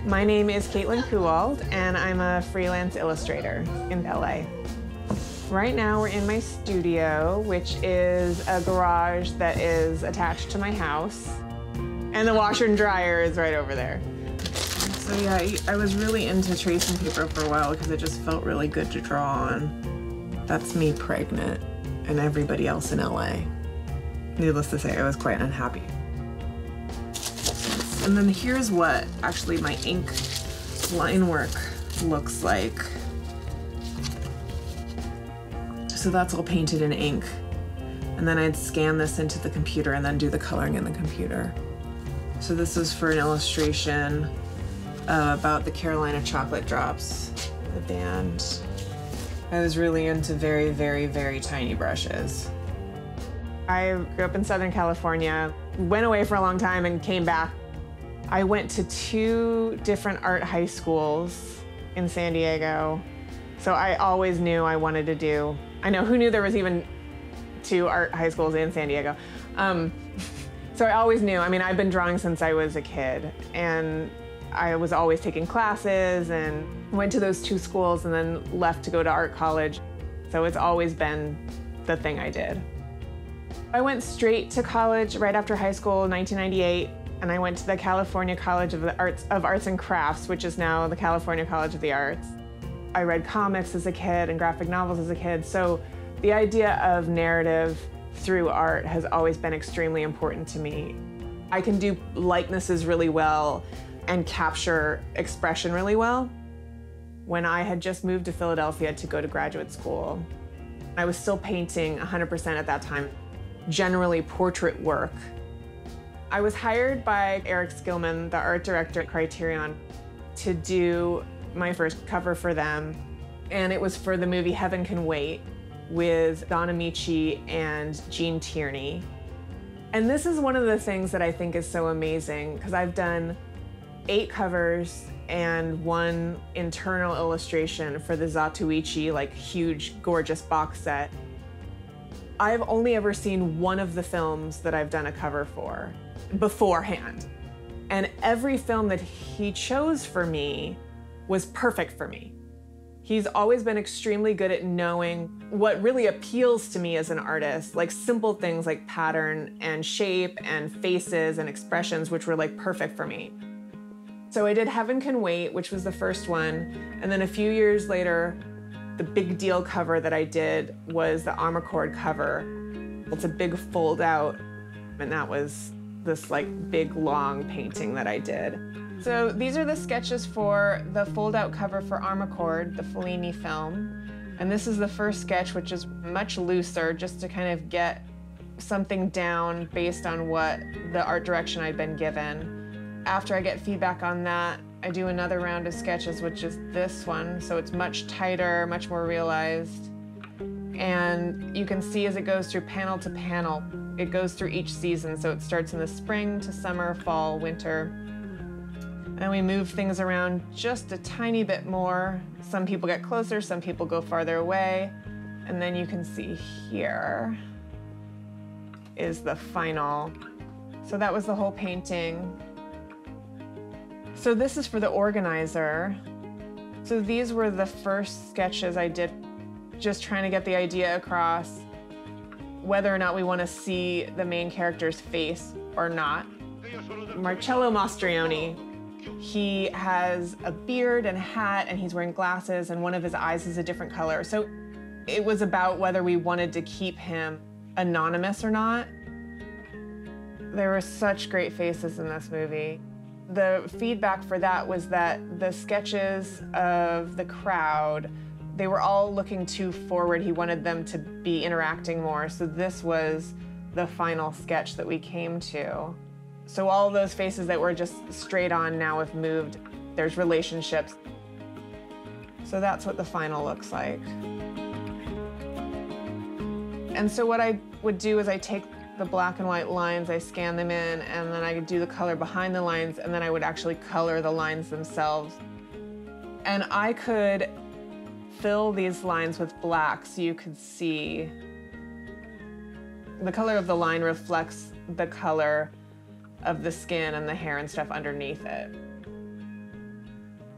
My name is Caitlin Kuwald, and I'm a freelance illustrator in LA. Right now, we're in my studio, which is a garage that is attached to my house. And the washer and dryer is right over there. So yeah, I was really into tracing paper for a while because it just felt really good to draw on. That's me pregnant and everybody else in LA. Needless to say, I was quite unhappy. And then here's what actually my ink line work looks like. So that's all painted in ink. And then I'd scan this into the computer and then do the coloring in the computer. So this is for an illustration about the Carolina Chocolate Drops, the band. I was really into very, very, very tiny brushes. I grew up in Southern California, went away for a long time and came back. I went to 2 different art high schools in San Diego. So I always knew I wanted to do, I know, who knew there was even 2 art high schools in San Diego? So I always knew, I mean, I've been drawing since I was a kid, and I was always taking classes and went to those 2 schools and then left to go to art college. So it's always been the thing I did. I went straight to college right after high school in 1998, and I went to the California College of Arts and Crafts, which is now the California College of the Arts. I read comics as a kid and graphic novels as a kid, so the idea of narrative through art has always been extremely important to me. I can do likenesses really well and capture expression really well. When I had just moved to Philadelphia to go to graduate school, I was still painting 100% at that time, generally portrait work. I was hired by Eric Skillman, the art director at Criterion, to do my first cover for them. And it was for the movie Heaven Can Wait with Don Amici and Gene Tierney. And this is one of the things that I think is so amazing, because I've done 8 covers and 1 internal illustration for the Zatoichi, like huge, gorgeous box set. I've only ever seen 1 of the films that I've done a cover for beforehand. And every film that he chose for me was perfect for me. He's always been extremely good at knowing what really appeals to me as an artist, like simple things like pattern and shape and faces and expressions, which were like perfect for me. So I did Heaven Can Wait, which was the first one. And then a few years later, the big deal cover that I did was the Amarcord cover. It's a big fold out, and that was this like big long painting that I did. So these are the sketches for the fold-out cover for Amarcord, the Fellini film. And this is the first sketch, which is much looser, just to kind of get something down based on what the art direction I'd been given. After I get feedback on that, I do another round of sketches, which is this one. So it's much tighter, much more realized. And you can see as it goes through panel to panel, it goes through each season. So it starts in the spring to summer, fall, winter. And we move things around just a tiny bit more. Some people get closer, some people go farther away. And then you can see here is the final. So that was the whole painting. So this is for the organizer. So these were the first sketches I did, just trying to get the idea across whether or not we want to see the main character's face or not. Marcello Mastroianni. He has a beard and a hat, and he's wearing glasses, and one of his eyes is a different color. So it was about whether we wanted to keep him anonymous or not. There were such great faces in this movie. The feedback for that was that the sketches of the crowd, they were all looking too forward. He wanted them to be interacting more. So this was the final sketch that we came to. So all of those faces that were just straight on now have moved. There's relationships. So that's what the final looks like. And so what I would do is I take the black and white lines, I scan them in, and then I would do the color behind the lines, and then I would actually color the lines themselves. And I could fill these lines with black so you could see the color of the line reflects the color of the skin and the hair and stuff underneath it.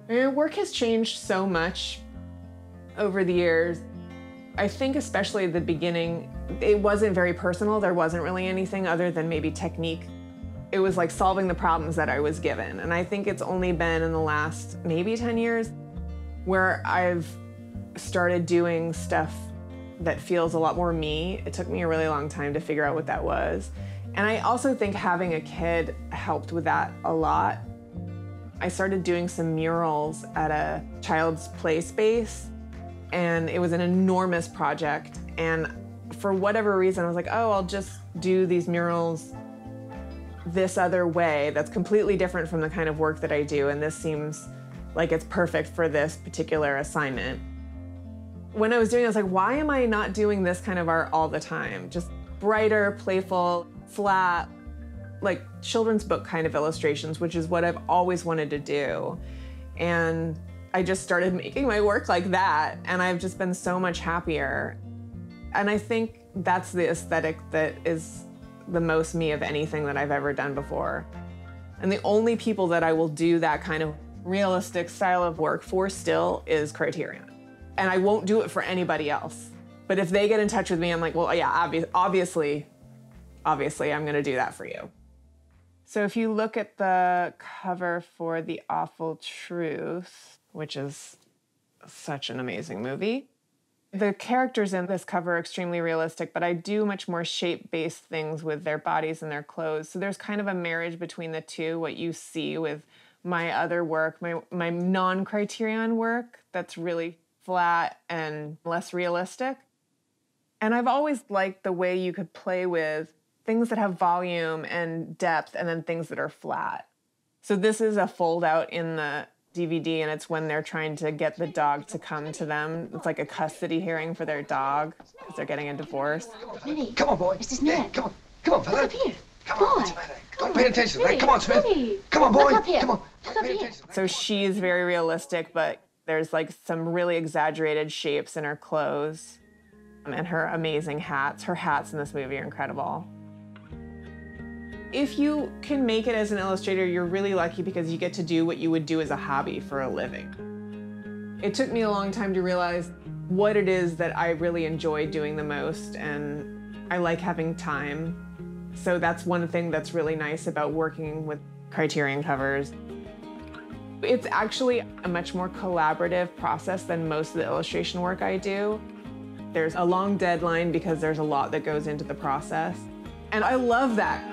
My work has changed so much over the years. I think especially at the beginning, it wasn't very personal. There wasn't really anything other than maybe technique. It was like solving the problems that I was given. And I think it's only been in the last maybe 10 years where I've started doing stuff that feels a lot more me. It took me a really long time to figure out what that was. And I also think having a kid helped with that a lot. I started doing some murals at a child's play space, and it was an enormous project. And for whatever reason, I was like, oh, I'll just do these murals this other way that's completely different from the kind of work that I do, and this seems like it's perfect for this particular assignment. When I was doing it, I was like, why am I not doing this kind of art all the time? Just brighter, playful, flat, like children's book kind of illustrations, which is what I've always wanted to do. And I just started making my work like that, and I've just been so much happier. And I think that's the aesthetic that is the most me of anything that I've ever done before. And the only people that I will do that kind of realistic style of work for still is Criterion. And I won't do it for anybody else. But if they get in touch with me, I'm like, well, yeah, obviously, I'm gonna do that for you. So if you look at the cover for The Awful Truth, which is such an amazing movie, the characters in this cover are extremely realistic, but I do much more shape-based things with their bodies and their clothes. So there's kind of a marriage between the two, what you see with my other work, my non-Criterion work that's really flat and less realistic. And I've always liked the way you could play with things that have volume and depth and then things that are flat. So this is a fold out in the DVD, and it's when they're trying to get the dog to come to them. It's like a custody hearing for their dog because they're getting a divorce. Minnie. Come on, boy. This is Ned. Yeah, come on, fella. Look up here. Come on, what's the matter? Come on, pay attention, Minnie. right? Come on, Smith. Minnie. Come on, boy. Look up here. Come on. Look up Pay here. attention. So she's very realistic, but there's like some really exaggerated shapes in her clothes and her amazing hats. Her hats in this movie are incredible. If you can make it as an illustrator, you're really lucky because you get to do what you would do as a hobby for a living. It took me a long time to realize what it is that I really enjoy doing the most, and I like having time. So that's one thing that's really nice about working with Criterion covers. It's actually a much more collaborative process than most of the illustration work I do. There's a long deadline because there's a lot that goes into the process, and I love that.